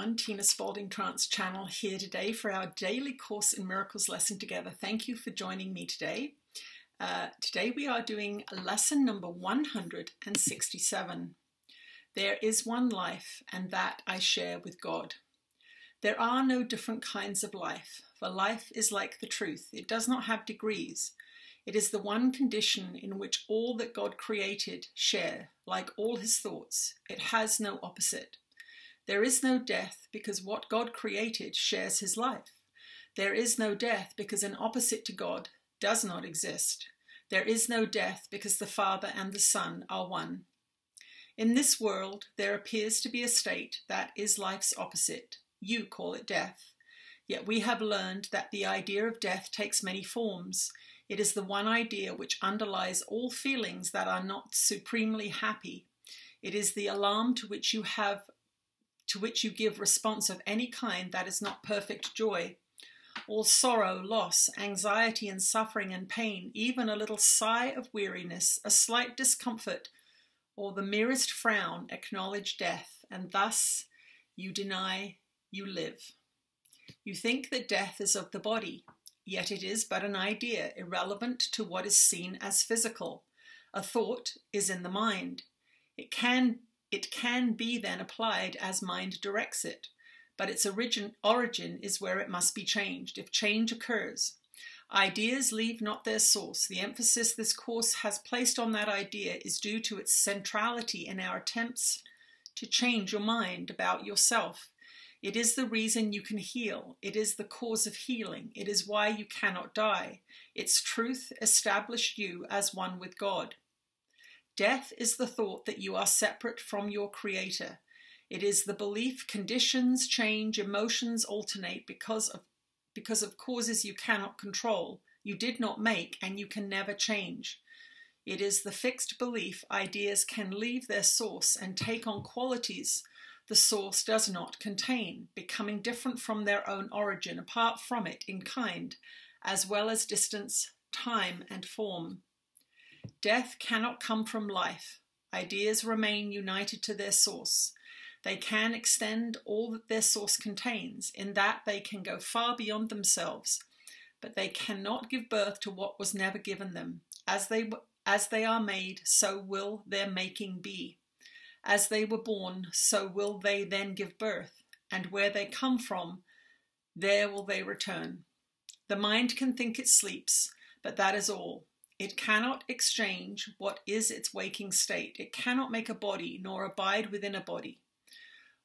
everyone. Tina Spalding Trance channel here today for our daily Course in Miracles lesson together. Thank you for joining me today. Today we are doing lesson number 167. There is one life, and that I share with God. There are no different kinds of life, for life is like the truth. It does not have degrees. It is the one condition in which all that God created share, like all his thoughts. It has no opposite. There is no death because what God created shares his life. There is no death because an opposite to God does not exist. There is no death because the Father and the Son are one. In this world, there appears to be a state that is life's opposite. You call it death. Yet we have learned that the idea of death takes many forms. It is the one idea which underlies all feelings that are not supremely happy. It is the alarm to which you give response of any kind that is not perfect joy. All sorrow, loss, anxiety and suffering and pain, even a little sigh of weariness, a slight discomfort, or the merest frown acknowledge death, and thus you deny you live. You think that death is of the body, yet it is but an idea, irrelevant to what is seen as physical. A thought is in the mind. It can be then applied as mind directs it, but its origin is where it must be changed, if change occurs. Ideas leave not their source. The emphasis this course has placed on that idea is due to its centrality in our attempts to change your mind about yourself. It is the reason you can heal. It is the cause of healing. It is why you cannot die. Its truth established you as one with God. Death is the thought that you are separate from your Creator. It is the belief conditions change, emotions alternate because of causes you cannot control, you did not make, and you can never change. It is the fixed belief ideas can leave their source and take on qualities the source does not contain, becoming different from their own origin, apart from it in kind, as well as distance, time, and form. Death cannot come from life. Ideas remain united to their source. They can extend all that their source contains, in that they can go far beyond themselves, but they cannot give birth to what was never given them. As they are made, so will their making be. As they were born, so will they then give birth, and where they come from, there will they return. The mind can think it sleeps, but that is all. It cannot exchange what is its waking state. It cannot make a body, nor abide within a body.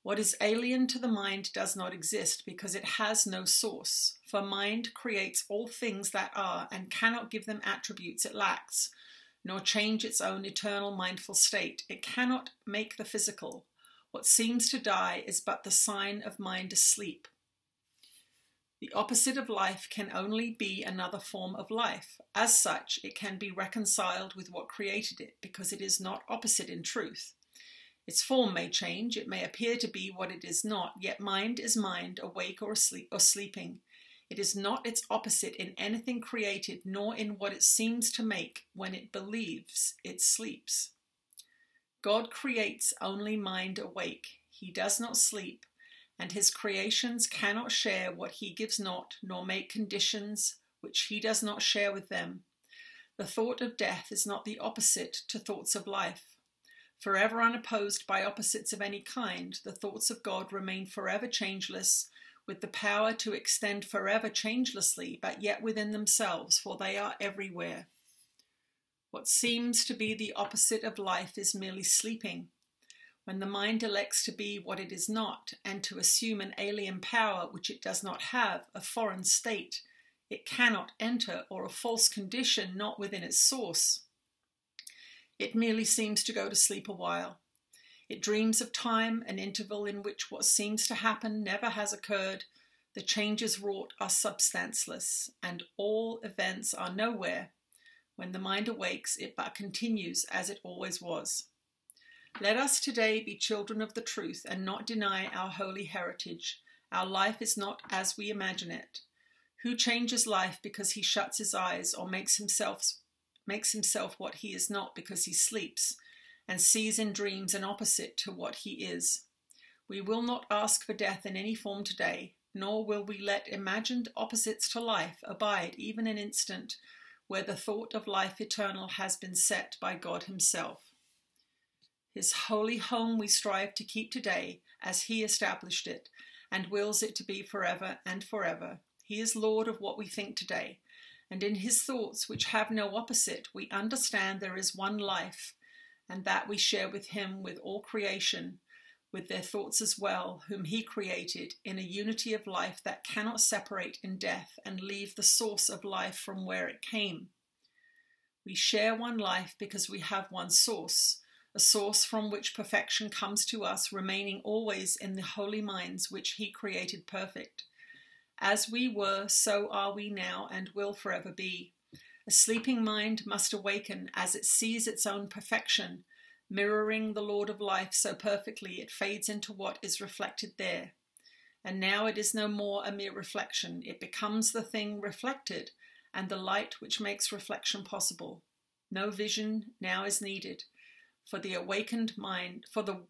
What is alien to the mind does not exist, because it has no source. For mind creates all things that are, and cannot give them attributes it lacks, nor change its own eternal mindful state. It cannot make the physical. What seems to die is but the sign of mind asleep. The opposite of life can only be another form of life. As such, it can be reconciled with what created it, because it is not opposite in truth. Its form may change, it may appear to be what it is not, yet mind is mind, awake or asleep or sleeping. It is not its opposite in anything created, nor in what it seems to make when it believes it sleeps. God creates only mind awake. He does not sleep, and his creations cannot share what he gives not, nor make conditions which he does not share with them. The thought of death is not the opposite to thoughts of life. Forever unopposed by opposites of any kind, the thoughts of God remain forever changeless, with the power to extend forever changelessly, but yet within themselves, for they are everywhere. What seems to be the opposite of life is merely sleeping. When the mind elects to be what it is not, and to assume an alien power which it does not have, a foreign state it cannot enter, or a false condition not within its source, it merely seems to go to sleep a while. It dreams of time, an interval in which what seems to happen never has occurred. The changes wrought are substanceless, and all events are nowhere. When the mind awakes, it but continues as it always was. Let us today be children of the truth and not deny our holy heritage. Our life is not as we imagine it. Who changes life because he shuts his eyes, or makes himself what he is not because he sleeps, and sees in dreams an opposite to what he is? We will not ask for death in any form today, nor will we let imagined opposites to life abide even an instant where the thought of life eternal has been set by God himself. His holy home we strive to keep today as he established it and wills it to be forever and forever. He is Lord of what we think today, and in his thoughts, which have no opposite, we understand there is one life, and that we share with him, with all creation, with their thoughts as well, whom he created, in a unity of life that cannot separate in death and leave the source of life from where it came. We share one life because we have one source, a source from which perfection comes to us, remaining always in the holy minds which he created perfect. As we were, so are we now and will forever be. A sleeping mind must awaken as it sees its own perfection, mirroring the Lord of life so perfectly it fades into what is reflected there. And now it is no more a mere reflection. It becomes the thing reflected and the light which makes reflection possible. No vision now is needed, for the awakened mind, for the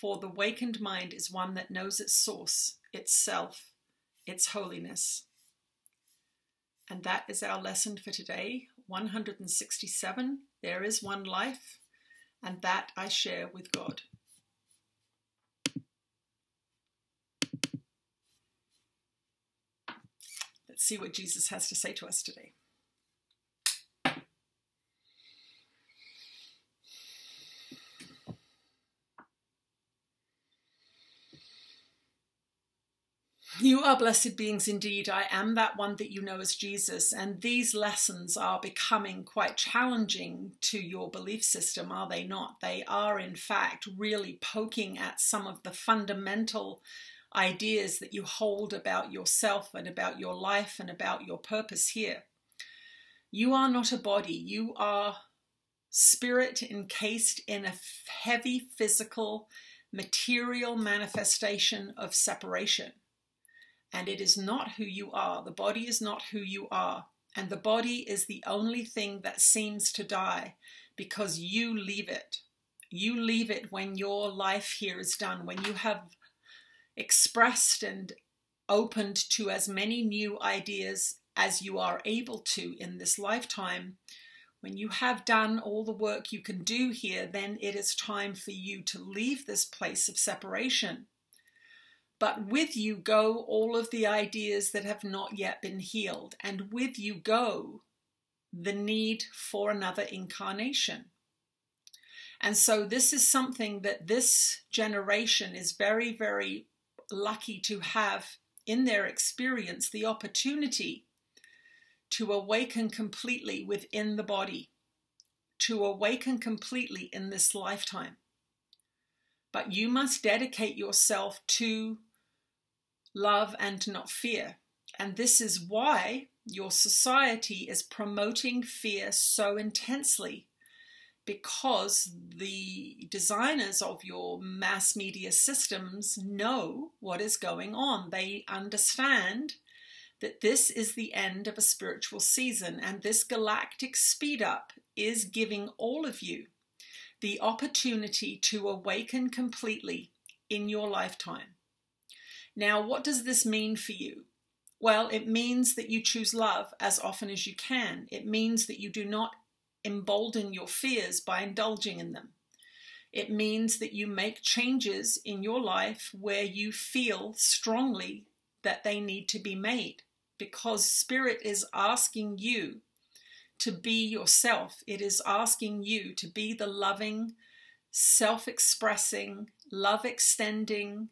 awakened mind is one that knows its source, itself, its holiness. And that is our lesson for today, 167. There is one life, and that I share with God. Let's see what Jesus has to say to us today. You are blessed beings indeed. I am that one that you know as Jesus, and these lessons are becoming quite challenging to your belief system, are they not? They are, in fact, really poking at some of the fundamental ideas that you hold about yourself and about your life and about your purpose here. You are not a body. You are spirit encased in a heavy physical, material manifestation of separation. And it is not who you are. The body is not who you are. And the body is the only thing that seems to die because you leave it. You leave it when your life here is done, when you have expressed and opened to as many new ideas as you are able to in this lifetime. When you have done all the work you can do here, then it is time for you to leave this place of separation. But with you go all of the ideas that have not yet been healed, and with you go the need for another incarnation. And so this is something that this generation is very, very lucky to have in their experience, the opportunity to awaken completely within the body, to awaken completely in this lifetime. But you must dedicate yourself to love and not fear. And this is why your society is promoting fear so intensely, because the designers of your mass media systems know what is going on. They understand that this is the end of a spiritual season, and this galactic speed up is giving all of you the opportunity to awaken completely in your lifetime. Now, what does this mean for you? Well, it means that you choose love as often as you can. It means that you do not embolden your fears by indulging in them. It means that you make changes in your life where you feel strongly that they need to be made, because Spirit is asking you to be yourself. It is asking you to be the loving, self-expressing, love-extending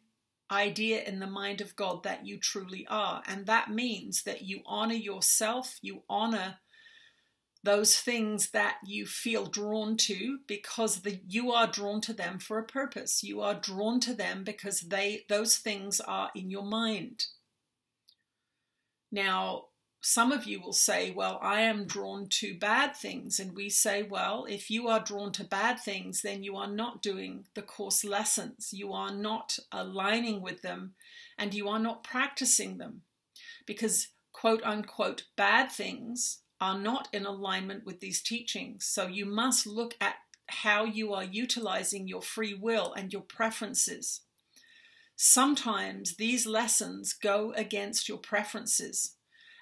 idea in the mind of God that you truly are. And that means that you honor yourself, you honor those things that you feel drawn to, because you are drawn to them for a purpose. You are drawn to them because those things are in your mind. Now, some of you will say, well, I am drawn to bad things. And we say, well, if you are drawn to bad things, then you are not doing the course lessons. You are not aligning with them, and you are not practicing them, because quote unquote bad things are not in alignment with these teachings. So you must look at how you are utilizing your free will and your preferences. Sometimes these lessons go against your preferences,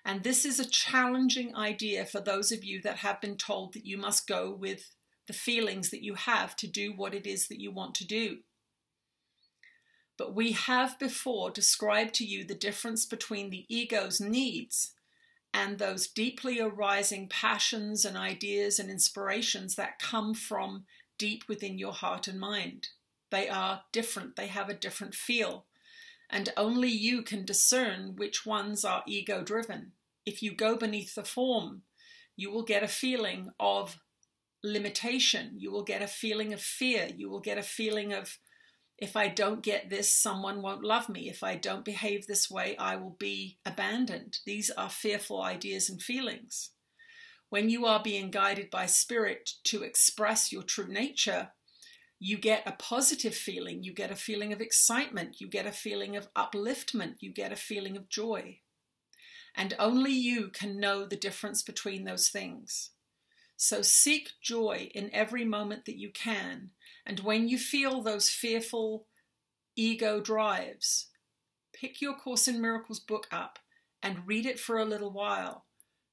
and this is a challenging idea for those of you that have been told that you must go with the feelings that you have to do what it is that you want to do. But we have before described to you the difference between the ego's needs and those deeply arising passions and ideas and inspirations that come from deep within your heart and mind. They are different. They have a different feel. And only you can discern which ones are ego-driven. If you go beneath the form, you will get a feeling of limitation. You will get a feeling of fear. You will get a feeling of, if I don't get this, someone won't love me. If I don't behave this way, I will be abandoned. These are fearful ideas and feelings. When you are being guided by spirit to express your true nature, you get a positive feeling. You get a feeling of excitement. You get a feeling of upliftment. You get a feeling of joy. And only you can know the difference between those things. So seek joy in every moment that you can. And when you feel those fearful ego drives, pick your Course in Miracles book up and read it for a little while.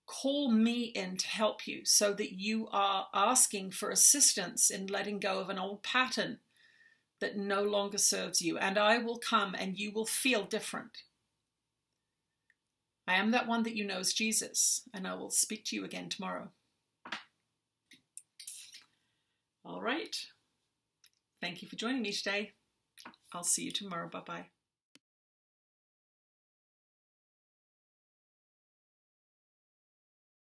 Call me in to help you so that you are asking for assistance in letting go of an old pattern that no longer serves you. And I will come and you will feel different. I am that one that you know as Jesus, and I will speak to you again tomorrow. All right. Thank you for joining me today. I'll see you tomorrow. Bye-bye.